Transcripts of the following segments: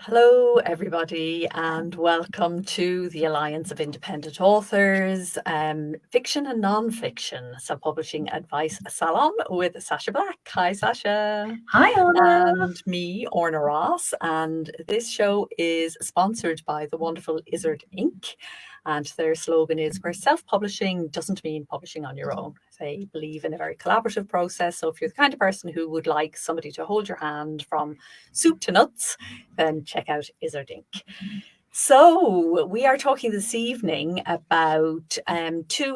Hello, everybody, and welcome to the Alliance of Independent Authors, Fiction and Non-Fiction Self-Publishing Advice Salon with Sacha Black. Hi, Sacha. Hi, Orna. And me, Orna Ross. And this show is sponsored by the wonderful Izzard Inc. And their slogan is, where self-publishing doesn't mean publishing on your own. They believe in a very collaborative process. So if you're the kind of person who would like somebody to hold your hand from soup to nuts, then check out Izzard Inc. So we are talking this evening about two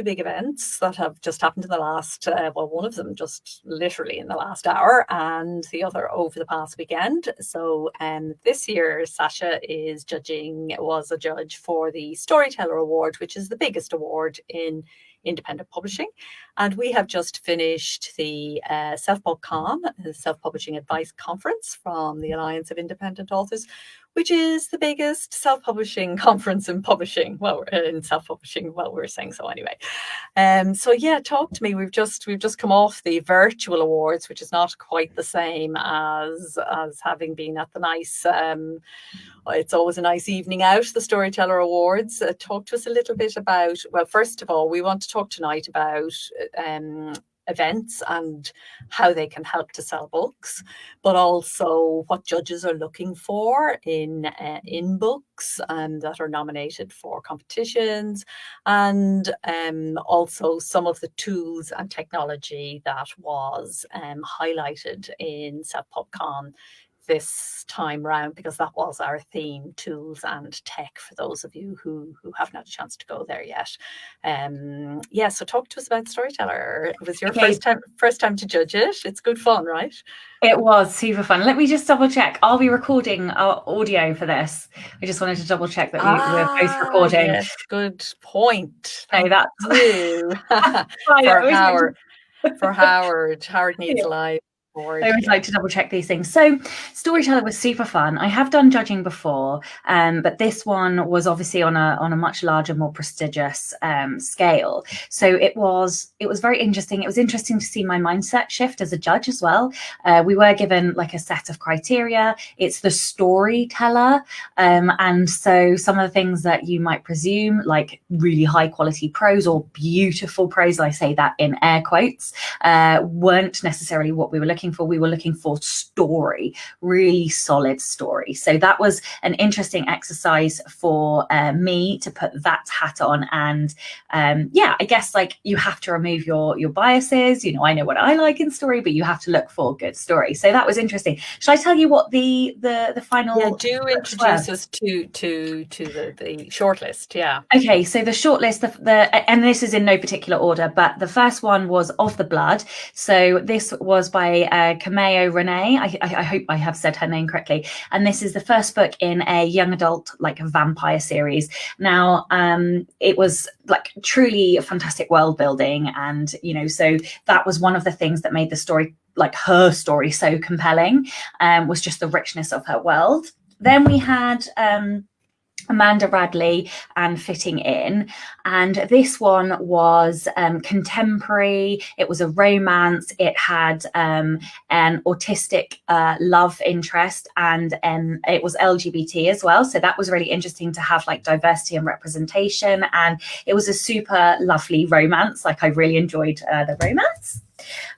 big events that have just happened in the last, one of them just literally in the last hour and the other over the past weekend. So this year, Sacha was a judge for the Storyteller Award, which is the biggest award in independent publishing. And we have just finished the SelfPubCon, the Self-Publishing Advice Conference from the Alliance of Independent Authors, which is the biggest self-publishing conference in publishing. Well, in self-publishing, well, we're saying so anyway. So yeah, talk to me. We've just come off the virtual awards, which is not quite the same as having been at the nice. It's always a nice evening out, the Storyteller Awards. Talk to us a little bit about. Well, first of all, we want to talk tonight about events and how they can help to sell books, but also what judges are looking for in books that are nominated for competitions, and also some of the tools and technology that was highlighted in SelfPubCon this time round, because that was our theme, tools and tech, for those of you who haven't had a chance to go there yet. So talk to us about Storyteller. It was your first time to judge it. It's good fun, right? It was super fun. Let me just double check. Are we recording our audio for this? I just wanted to double check that we're both recording. Yes, good point. No, that's you. For Howard. Howard needs live. I always like to double check these things. So Storyteller was super fun. I have done judging before, but this one was obviously on a much larger, more prestigious scale. So it was very interesting. It was interesting to see my mindset shift as a judge as well. We were given like a set of criteria. It's the storyteller. And so some of the things that you might presume, like really high quality prose or beautiful prose, I say that in air quotes, weren't necessarily what we were looking for. We were looking for story, really solid story. So that was an interesting exercise for me to put that hat on. And I guess like you have to remove your biases. You know, I know what I like in story, but you have to look for good story. So that was interesting. Should I tell you what the final? Yeah, do introduce us to the shortlist. Yeah. Okay, so the shortlist, and this is in no particular order, but the first one was Of the Blood. So this was by Kameo Renee. I hope I have said her name correctly. And this is the first book in a young adult like vampire series. Now, it was like truly fantastic world building, and so that was one of the things that made the story, like her story, so compelling. Was just the richness of her world. Then we had Amanda Radley and Fitting In, and this one was contemporary. It was a romance. It had an autistic love interest, and it was LGBT as well, so that was really interesting to have like diversity and representation. And it was a super lovely romance. Like I really enjoyed the romance.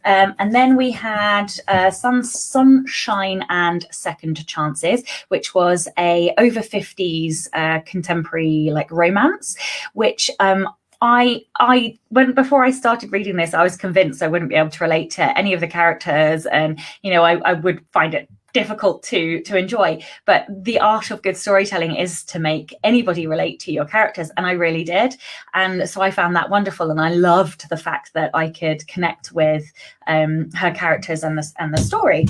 And then we had Sunshine and Second Chances, which was a over 50s contemporary like romance, which before I started reading this, I was convinced I wouldn't be able to relate to any of the characters, and I would find it difficult to enjoy. But the art of good storytelling is to make anybody relate to your characters, and I really did. And so I found that wonderful, and I loved the fact that I could connect with her characters and the story.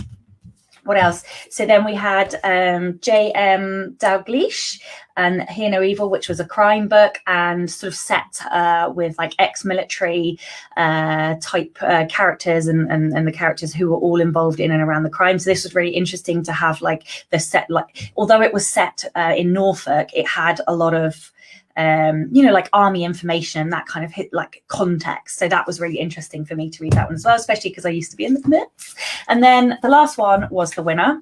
What else? So then we had J.M. Dalgleish and Hear No Evil, which was a crime book and sort of set with like ex-military type characters and the characters who were all involved in and around the crime. So this was really interesting to have like the set, like although it was set in Norfolk, it had a lot of like army information, that kind of like context. So that was really interesting for me to read that one as well, especially because I used to be in the midst. And then the last one was the winner.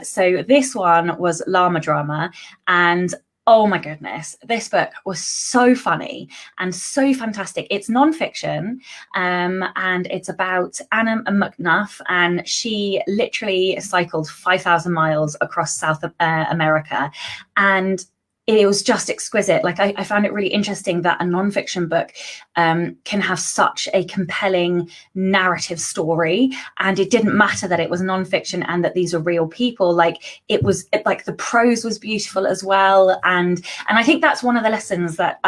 So this one was Llama Drama, and oh my goodness, this book was so funny and so fantastic. It's non-fiction, and it's about Anna McNuff, and she literally cycled 5,000 miles across South America, and it was just exquisite. Like I found it really interesting that a non-fiction book can have such a compelling narrative story, and it didn't matter that it was non-fiction and that these are real people. Like like the prose was beautiful as well, and I think that's one of the lessons that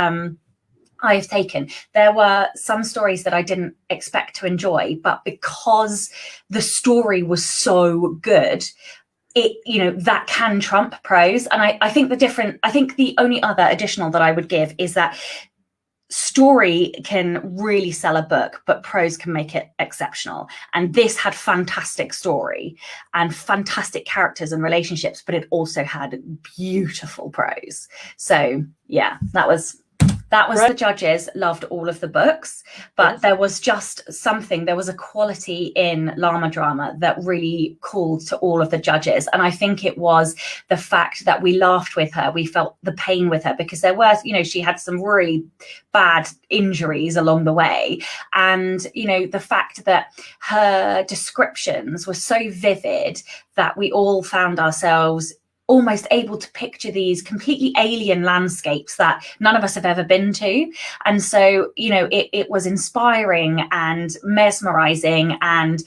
I've taken. There were some stories that I didn't expect to enjoy, but because the story was so good, that can trump prose. And I think the only other additional that I would give is that story can really sell a book, but prose can make it exceptional. And this had fantastic story and fantastic characters and relationships, but it also had beautiful prose. So yeah, that was right. The judges loved all of the books, but there was a quality in Llama Drama that really called to all of the judges. And I think it was the fact that we laughed with her, we felt the pain with her, because there were, she had some really bad injuries along the way. And, the fact that her descriptions were so vivid that we all found ourselves almost able to picture these completely alien landscapes that none of us have ever been to. And so, it was inspiring and mesmerizing, and,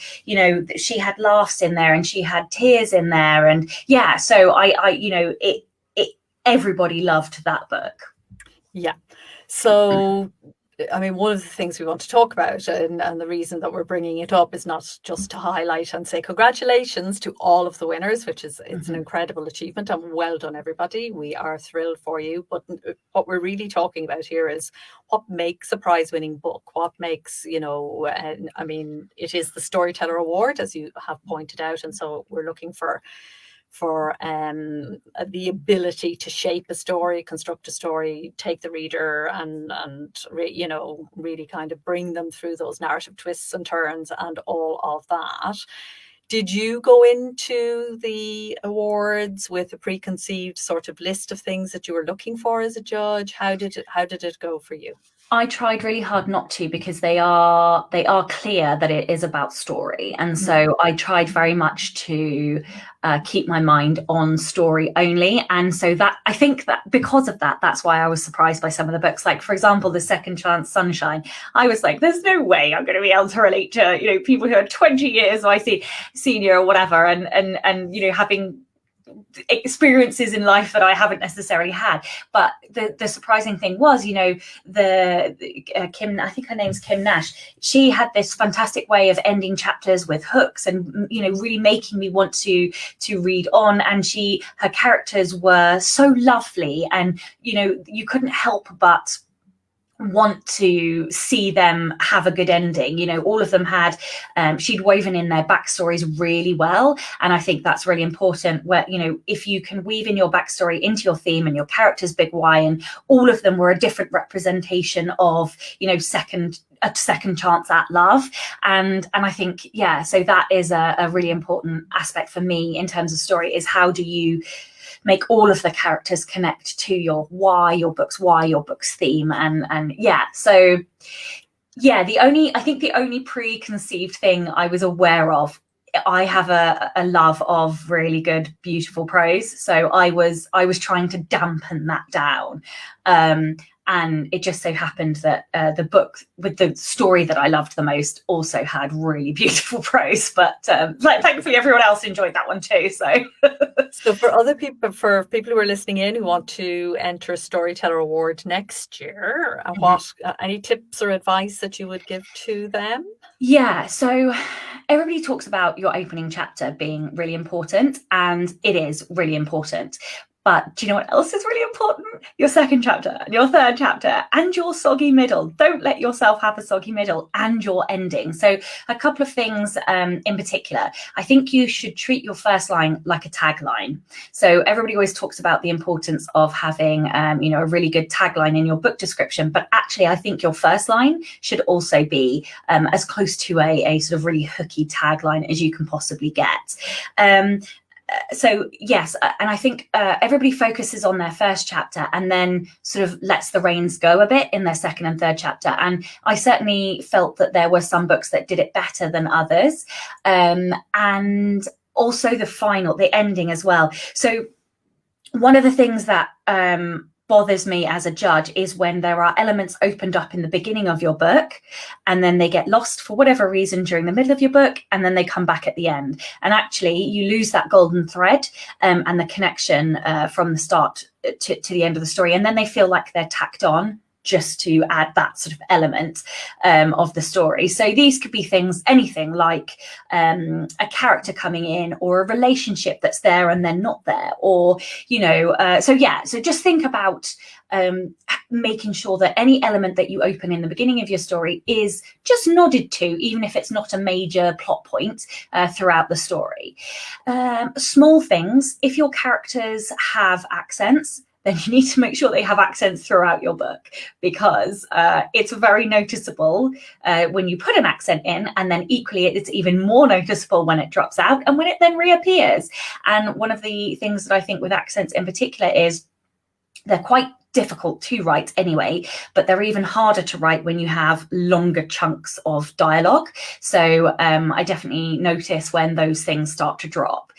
she had laughs in there and she had tears in there. And yeah, so everybody loved that book. Yeah. So, one of the things we want to talk about, and the reason that we're bringing it up, is not just to highlight and say congratulations to all of the winners, which is it's an incredible achievement, and well done, everybody. We are thrilled for you. But what we're really talking about here is what makes a prize-winning book. What makes, it is the Storyteller Award, as you have pointed out, and so we're looking for the ability to shape a story, construct a story, take the reader and really kind of bring them through those narrative twists and turns and all of that. Did you go into the awards with a preconceived sort of list of things that you were looking for as a judge? How did it go for you? I tried really hard not to, because they are clear that it is about story. And so I tried very much to keep my mind on story only. And so that, I think that because of that, that's why I was surprised by some of the books. Like, for example, The Second Chance Sunshine. I was like, there's no way I'm going to be able to relate to, people who are 20 years my senior or whatever, and having experiences in life that I haven't necessarily had. But the surprising thing was, Kim, I think her name's Kim Nash, she had this fantastic way of ending chapters with hooks and, really making me want to read on. And her characters were so lovely, and, you couldn't help but want to see them have a good ending. All of them had, she'd woven in their backstories really well. And I think that's really important, where, if you can weave in your backstory into your theme and your character's big why, and all of them were a different representation of, a second chance at love. And I think, yeah, so that is a really important aspect for me in terms of story, is how do you make all of the characters connect to your book's theme. And yeah, so yeah, the only preconceived thing I was aware of, I have a love of really good, beautiful prose. So I was trying to dampen that down. And it just so happened that the book with the story that I loved the most also had really beautiful prose. But thankfully, everyone else enjoyed that one too. So for people who are listening in who want to enter a Storyteller Award next year, what any tips or advice that you would give to them? Yeah, so everybody talks about your opening chapter being really important, and it is really important. But do you know what else is really important? Your second chapter and your third chapter and your soggy middle. Don't let yourself have a soggy middle, and your ending. So a couple of things in particular. I think you should treat your first line like a tagline. So everybody always talks about the importance of having a really good tagline in your book description. But actually, I think your first line should also be as close to a sort of really hooky tagline as you can possibly get. So yes, and I think everybody focuses on their first chapter and then sort of lets the reins go a bit in their second and third chapter. And I certainly felt that there were some books that did it better than others. And also the ending as well. So one of the things that bothers me as a judge is when there are elements opened up in the beginning of your book and then they get lost for whatever reason during the middle of your book, and then they come back at the end, and actually you lose that golden thread and the connection from the start to the end of the story, and then they feel like they're tacked on just to add that sort of element of the story. So these could be anything like a character coming in, or a relationship that's there and then not there, or so just think about making sure that any element that you open in the beginning of your story is just nodded to, even if it's not a major plot point throughout the story. Small things, if your characters have accents, then you need to make sure they have accents throughout your book, because it's very noticeable when you put an accent in, and then equally it's even more noticeable when it drops out and when it then reappears. And one of the things that I think with accents in particular is they're quite difficult to write anyway, but they're even harder to write when you have longer chunks of dialogue. So I definitely notice when those things start to drop.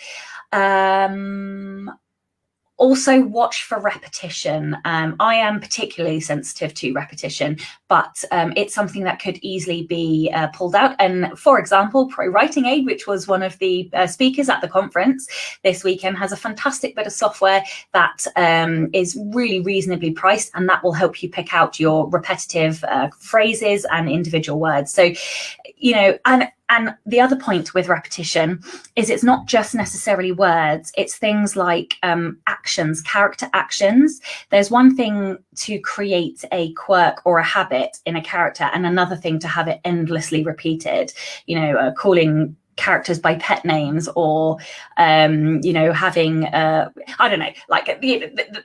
Also, watch for repetition. I am particularly sensitive to repetition, but it's something that could easily be pulled out. And for example, Pro Writing Aid, which was one of the speakers at the conference this weekend, has a fantastic bit of software that is really reasonably priced, and that will help you pick out your repetitive phrases and individual words. So, and the other point with repetition is it's not just necessarily words, it's things like actions, character actions. There's one thing to create a quirk or a habit in a character, and another thing to have it endlessly repeated, calling characters by pet names, or having I don't know, like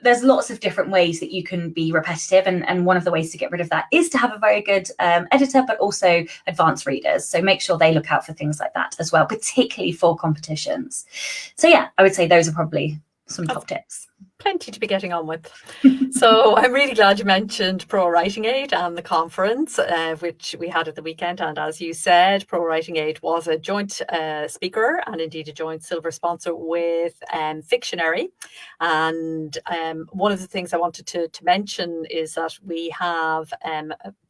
there's lots of different ways that you can be repetitive, and one of the ways to get rid of that is to have a very good editor, but also advanced readers. So make sure they look out for things like that as well, particularly for competitions. So yeah, I would say those are probably some top tips. Plenty to be getting on with. So I'm really glad you mentioned Pro Writing Aid and the conference, which we had at the weekend. And as you said, Pro Writing Aid was a joint speaker, and indeed a joint silver sponsor with Fictionary. And one of the things I wanted to mention is that we have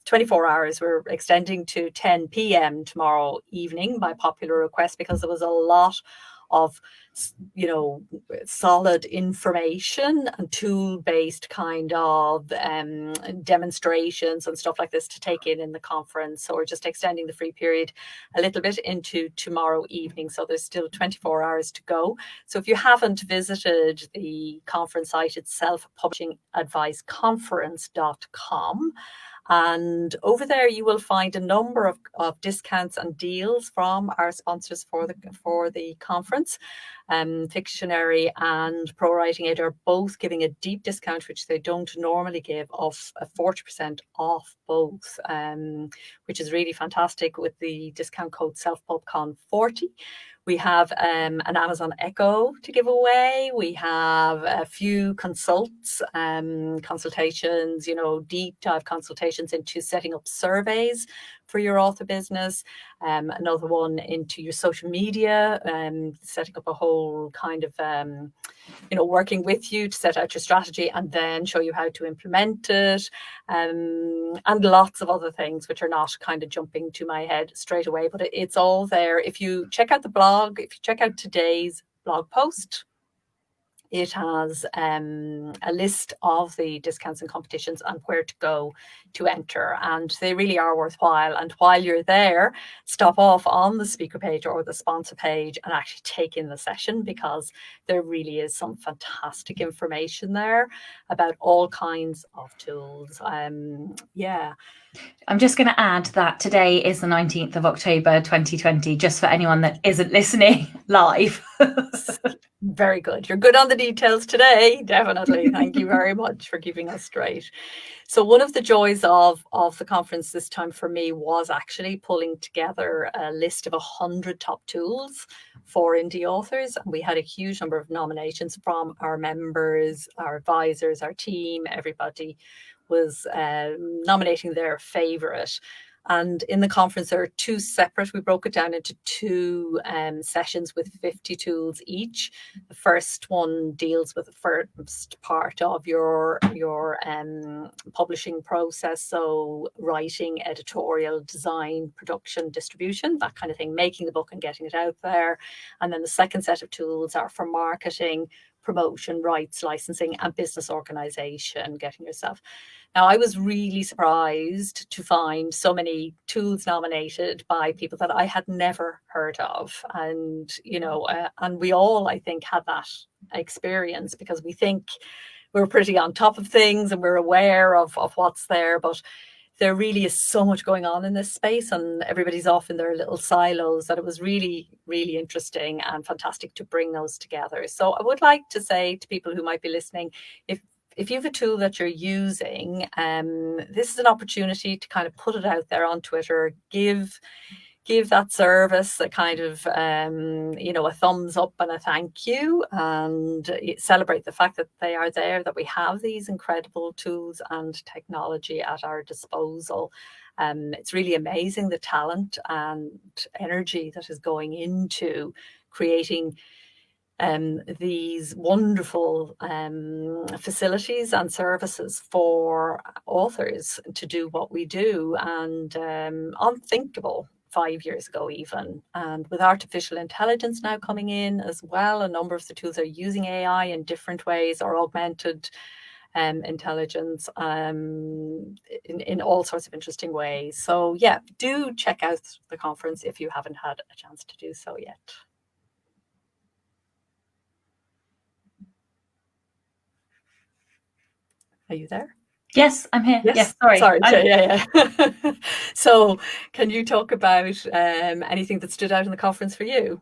24 hours. We're extending to 10 p.m. tomorrow evening by popular request, because there was a lot of solid information and tool-based kind of demonstrations and stuff like this to take in the conference. So we're just extending the free period a little bit into tomorrow evening. So there's still 24 hours to go. So if you haven't visited the conference site, it's SelfPubConference.com. And over there, you will find a number of discounts and deals from our sponsors for the conference. Fictionary and Pro Writing Aid are both giving a deep discount, which they don't normally give, of 40% off both, which is really fantastic, with the discount code SelfPubCon40. We have an Amazon Echo to give away. We have a few consultations, deep dive consultations into setting up surveys for your author business. Another one into your social media, setting up a whole kind of, working with you to set out your strategy and then show you how to implement it. And lots of other things which are not kind of jumping to my head straight away, but it's all there. If you check out the blog, if you check out today's blog post, it has a list of the discounts and competitions and where to go to enter, and they really are worthwhile. And while you're there, stop off on the speaker page or the sponsor page and actually take in the session, because there really is some fantastic information there about all kinds of tools. Yeah. I'm just going to add that today is the 19th of October 2020, just for anyone that isn't listening live. Very good. You're good on the details today. Definitely. Thank you very much for keeping us straight. So one of the joys of the conference this time for me was actually pulling together a list of 100 top tools for indie authors. And we had a huge number of nominations from our members, our advisors, our team. Everybody was nominating their favorite. And in the conference, there are two separate, we broke it down into two sessions with 50 tools each. The first one deals with the first part of your publishing process. So writing, editorial, design, production, distribution, that kind of thing, making the book and getting it out there. And then the second set of tools are for marketing, promotion, rights, licensing, and business organization, getting yourself. Now, I was really surprised to find so many tools nominated by people that I had never heard of. And, and we all, I think, had that experience because we think we're pretty on top of things and we're aware of what's there. But there really is so much going on in this space and everybody's off in their little silos, that it was really, really interesting and fantastic to bring those together. So I would like to say to people who might be listening, if you have a tool that you're using, this is an opportunity to kind of put it out there on Twitter, give that service a kind of, a thumbs up and a thank you, and celebrate the fact that they are there, that we have these incredible tools and technology at our disposal. It's really amazing the talent and energy that is going into creating these wonderful facilities and services for authors to do what we do, and unthinkable 5 years ago even. And with artificial intelligence now coming in as well, a number of the tools are using AI in different ways, or augmented intelligence in all sorts of interesting ways. So yeah, do check out the conference if you haven't had a chance to do so yet. Are you there? Yes, I'm here. Yes, sorry. Yeah. So can you talk about anything that stood out in the conference for you?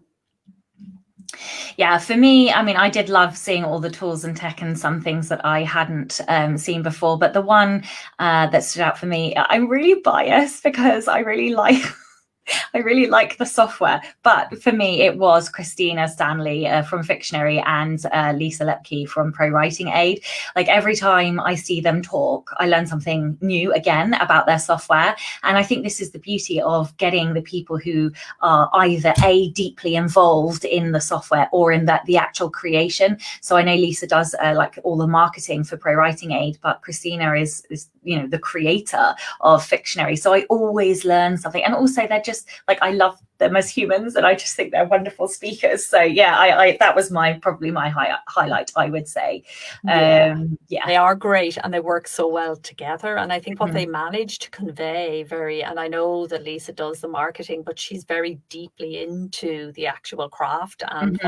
Yeah, for me, I mean, I did love seeing all the tools and tech and some things that I hadn't seen before. But the one that stood out for me, I'm really biased because I really like the software, but for me it was Christina Stanley from Fictionary and Lisa Lepke from Pro Writing Aid. Like every time I see them talk, I learn something new again about their software. And I think this is the beauty of getting the people who are either deeply involved in the software or in the actual creation. So I know Lisa does like all the marketing for Pro Writing Aid, but Christina is the creator of Fictionary. So I always learn something, and also they're just like, I love them as humans, and I just think they're wonderful speakers. So yeah, I that was probably my highlight, I would say. Yeah, they are great and they work so well together. And I think what they manage to convey and I know that Lisa does the marketing, but she's very deeply into the actual craft and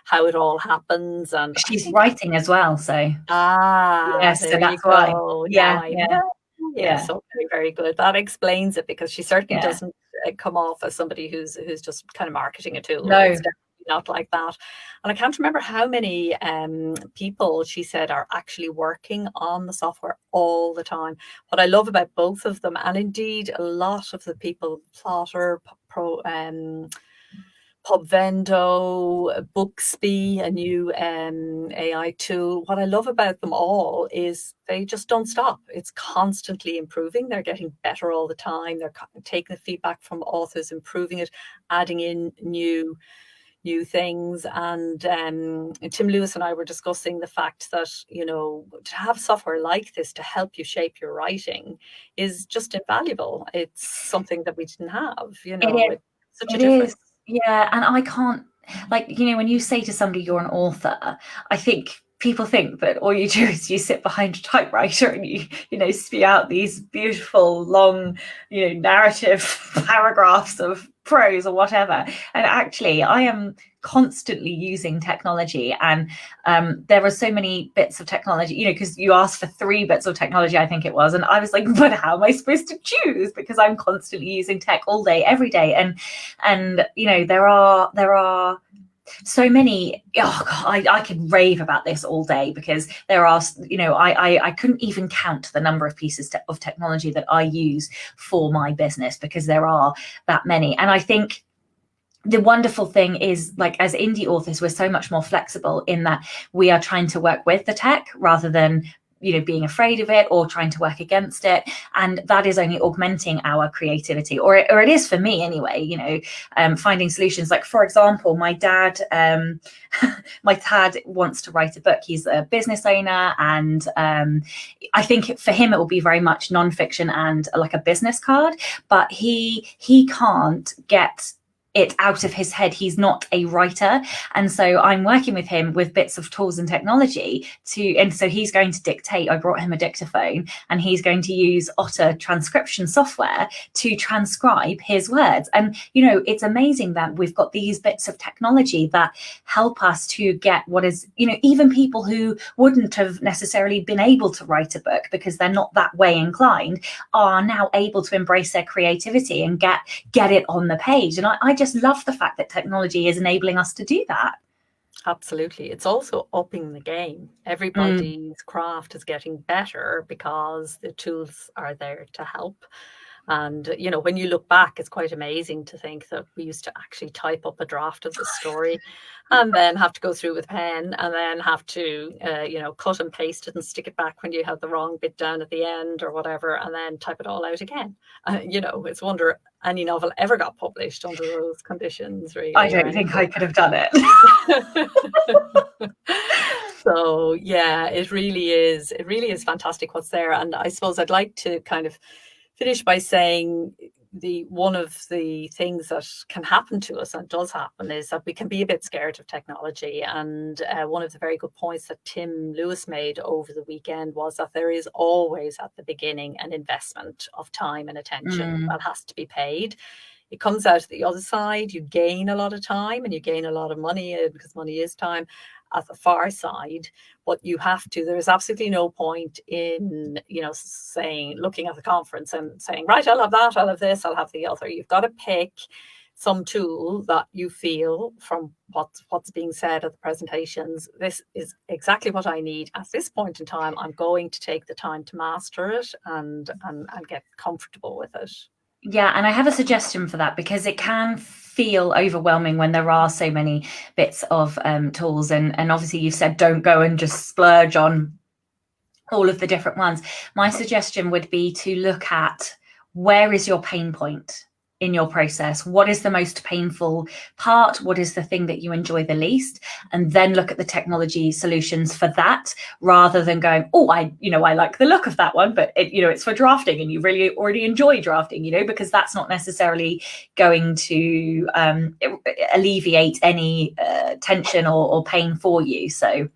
how it all happens. And she's writing as well, so yes, so that's why. Yeah, so very, very good. That explains it, because she certainly doesn't come off as somebody who's just kind of marketing a tool. No, it's definitely not like that. And I can't remember how many people she said are actually working on the software all the time. What I love about both of them, and indeed a lot of the people, Plotter, Pubvendo, Booksby, a new AI tool. What I love about them all is they just don't stop. It's constantly improving. They're getting better all the time. They're taking the feedback from authors, improving it, adding in new things. And Tim Lewis and I were discussing the fact that, to have software like this to help you shape your writing is just invaluable. It's something that we didn't have, it's such a difference. Yeah, and I can't like, when you say to somebody you're an author, I think people think that all you do is you sit behind a typewriter and you spew out these beautiful long narrative paragraphs of prose or whatever. And actually I am constantly using technology, and there are so many bits of technology, because you asked for 3 bits of technology, I think it was, and I was like, but how am I supposed to choose, because I'm constantly using tech all day every day. And there are so many. Oh God, I could rave about this all day, because there are, I couldn't even count the number of pieces of technology that I use for my business, because there are that many. And I think the wonderful thing is, like, as indie authors, we're so much more flexible in that we are trying to work with the tech rather than being afraid of it or trying to work against it, and that is only augmenting our creativity, or it is for me anyway. Finding solutions. Like, for example, my dad wants to write a book. He's a business owner, and I think for him it will be very much non-fiction and like a business card, but he can't get it out of his head. He's not a writer, and so I'm working with him with bits of tools and technology and so he's going to dictate. I brought him a dictaphone, and he's going to use Otter transcription software to transcribe his words. And it's amazing that we've got these bits of technology that help us to get what is, even people who wouldn't have necessarily been able to write a book because they're not that way inclined are now able to embrace their creativity and get it on the page. And I just love the fact that technology is enabling us to do that. Absolutely. It's also upping the game. Everybody's craft is getting better because the tools are there to help. And, when you look back, it's quite amazing to think that we used to actually type up a draft of the story and then have to go through with pen and then have to, cut and paste it and stick it back when you have the wrong bit down at the end or whatever, and then type it all out again. It's a wonder any novel ever got published under those conditions, really. I don't think I could have done it. So, yeah, it really is fantastic what's there. And I suppose I'd like to kind of finish by saying one of the things that can happen to us, and does happen, is that we can be a bit scared of technology. And one of the very good points that Tim Lewis made over the weekend was that there is always at the beginning an investment of time and attention that has to be paid. It comes out the other side. You gain a lot of time and you gain a lot of money, because money is time, at the far side. But you have to, there is absolutely no point in, looking at the conference and saying, right, I'll have that, I'll have this, I'll have the other. You've got to pick some tool that you feel, from what's being said at the presentations, this is exactly what I need at this point in time. I'm going to take the time to master it and get comfortable with it. Yeah, and I have a suggestion for that, because it can feel overwhelming when there are so many bits of tools. And obviously you've said don't go and just splurge on all of the different ones. My suggestion would be to look at, where is your pain point in your process? What is the most painful part? What is the thing that you enjoy the least? And then look at the technology solutions for that, rather than going, oh, I like the look of that one, but it's for drafting and you really already enjoy drafting, because that's not necessarily going to alleviate any tension or pain for you. So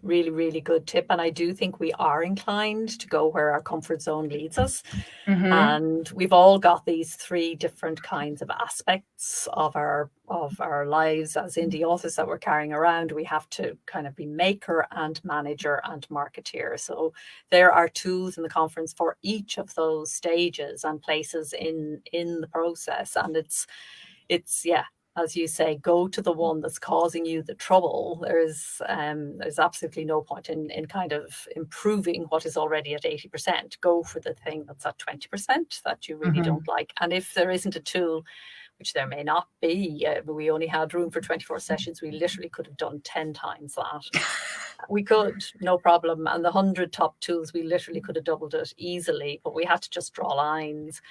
really, really good tip. And I do think we are inclined to go where our comfort zone leads us. And we've all got these 3 different kinds of aspects of our lives as indie authors that we're carrying around. We have to kind of be maker and manager and marketeer. So there are tools in the conference for each of those stages and places in the process. And it's as you say, go to the one that's causing you the trouble. There's absolutely no point in kind of improving what is already at 80%. Go for the thing that's at 20% that you really don't like. And if there isn't a tool, which there may not be, we only had room for 24 sessions, we literally could have done 10 times that. We could, no problem. And the 100 top tools, we literally could have doubled it easily, but we had to just draw lines.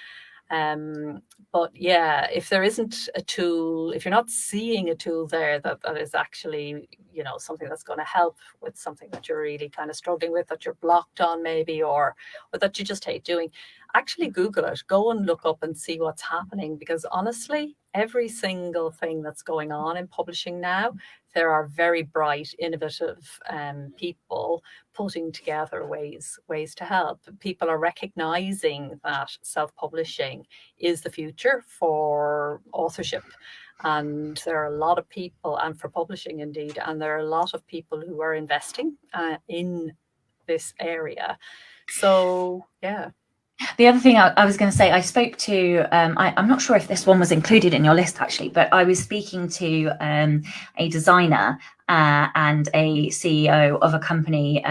But yeah, if there isn't a tool, if you're not seeing a tool there that is actually, something that's going to help with something that you're really kind of struggling with, that you're blocked on maybe, or that you just hate doing, actually Google it. Go and look up and see what's happening, because honestly, every single thing that's going on in publishing now, there are very bright, innovative people putting together ways to help. People are recognizing that self-publishing is the future for authorship. And there are a lot of people, and for publishing indeed, and there are a lot of people who are investing in this area. So, yeah. The other thing I was going to say, I spoke to, I'm not sure if this one was included in your list actually, but I was speaking to a designer and a CEO of a company.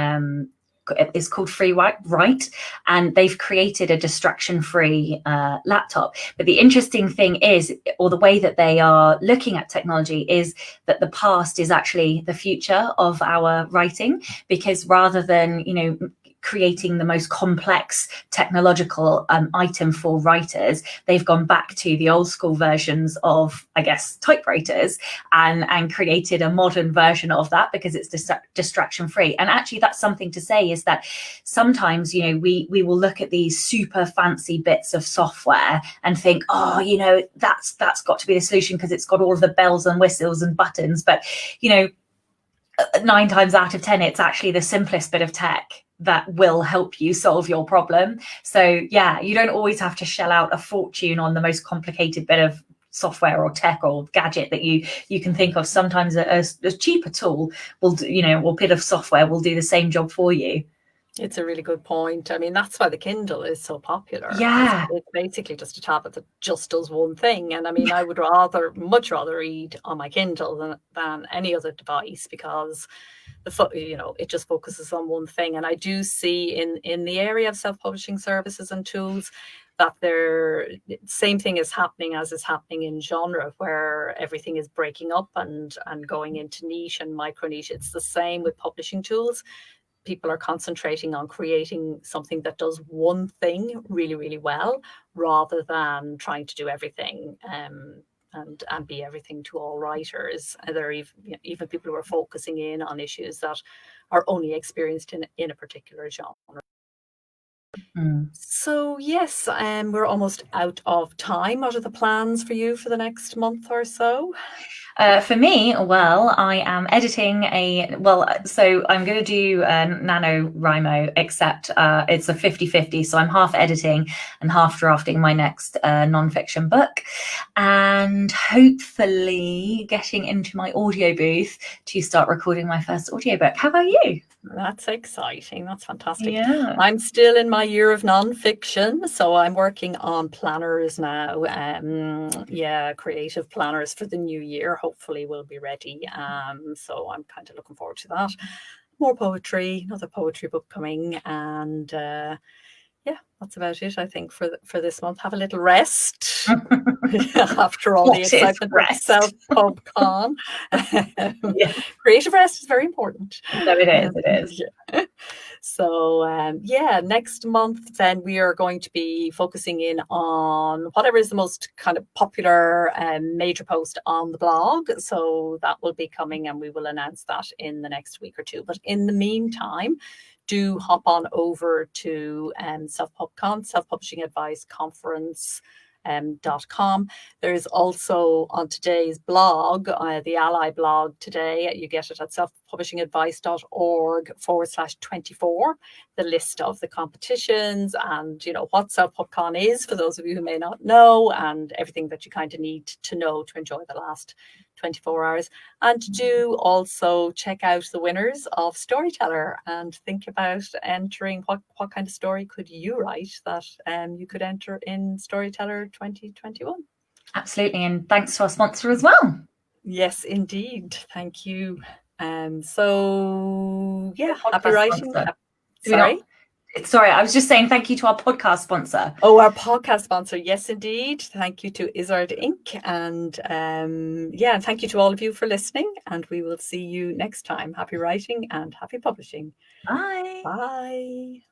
It's called Free Write, and they've created a distraction-free laptop. But the interesting thing is, or the way that they are looking at technology, is that the past is actually the future of our writing, because rather than, creating the most complex technological item for writers, they've gone back to the old school versions of, I guess, typewriters, and created a modern version of that, because it's distraction free. And actually, that's something to say, is that sometimes, we will look at these super fancy bits of software and think, oh, that's got to be the solution because it's got all of the bells and whistles and buttons. But 9 times out of 10, it's actually the simplest bit of tech that will help you solve your problem. So yeah, you don't always have to shell out a fortune on the most complicated bit of software or tech or gadget that you can think of. Sometimes a cheaper tool will do, or bit of software will do the same job for you. It's a really good point. I mean, that's why the Kindle is so popular. Yeah. It's basically just a tablet that just does one thing. And I mean, I would much rather read on my Kindle than any other device, because it just focuses on one thing. And I do see in the area of self-publishing services and tools that same thing is happening as is happening in genre, where everything is breaking up and going into niche and micro niche. It's the same with publishing tools. People are concentrating on creating something that does one thing really, really well, rather than trying to do everything and be everything to all writers. There are even people who are focusing in on issues that are only experienced in a particular genre. So yes, we're almost out of time. What are the plans for you for the next month or so? For me, well, I am editing so I'm going to do NaNoWriMo, except it's a 50-50. So I'm half editing and half drafting my next nonfiction book, and hopefully getting into my audio booth to start recording my first audiobook. How about you? That's exciting. That's fantastic. Yeah. I'm still in my year of nonfiction, so I'm working on planners now. Creative planners for the new year. Hopefully we'll be ready. So I'm kind of looking forward to that. More poetry, another poetry book coming, and that's about it, I think, for this month. Have a little rest after all the excitement of SelfPubCon. Creative rest is very important. No, it is. Yeah. So, next month, then we are going to be focusing in on whatever is the most kind of popular major post on the blog. So that will be coming, and we will announce that in the next week or two. But in the meantime, do hop on over to SelfPubCon, Self-Publishing Advice Conference. .com. There's also on today's blog, the Ally blog today, you get it at selfpublishingadvice.org/24, the list of the competitions and, what SelfPubCon is, for those of you who may not know, and everything that you kind of need to know to enjoy the last 24 hours. And do also check out the winners of Storyteller and think about entering what kind of story could you write that you could enter in Storyteller 2021. Absolutely. And thanks to our sponsor as well. Yes, indeed. Thank you. Happy writing. Sorry, I was just saying thank you to our podcast sponsor. Oh, our podcast sponsor. Yes, indeed. Thank you to Izzard Inc. And thank you to all of you for listening. And we will see you next time. Happy writing and happy publishing. Bye. Bye.